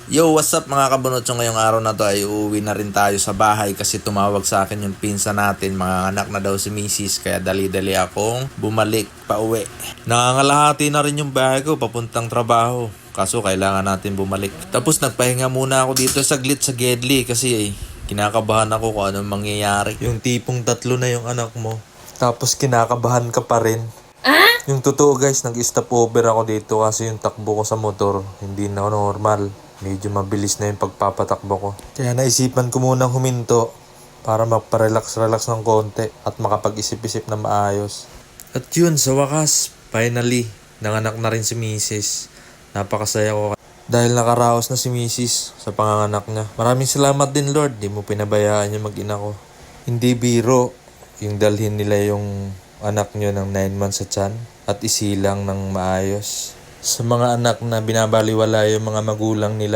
Yo, what's up mga kabunot? So ngayong araw na to ay uuwi na rin tayo sa bahay kasi tumawag sa akin yung pinsa natin. Mga anak na daw si Mrs. Kaya dali-dali akong bumalik pa uwi. Nangangalahati na rin yung bahay ko papuntang trabaho. Kaso kailangan natin bumalik. Tapos nagpahinga muna ako dito saglit sa Gedli kasi kinakabahan ako kung anong mangyayari. Yung tipong tatlo na yung anak mo. Tapos kinakabahan ka pa rin. Yung totoo guys, nag-stop over ako dito kasi yung takbo ko sa motor, hindi na normal. Medyo mabilis na yung pagpapatakbo ko. Kaya naisipan ko munang huminto para magpa-relax-relax ng konti at makapag-isip-isip na maayos. At yun, sa wakas, finally, nanganak na rin si Mrs. Napakasaya ko dahil nakaraos na si Mrs. sa panganganak niya. Maraming salamat din Lord, di mo pinabayaan yung mag-ina ko. Hindi biro yung dalhin nila yung anak nyo ng 9 months sa tiyan at isilang ng maayos. Sa mga anak na binabaliwala yung mga magulang nila,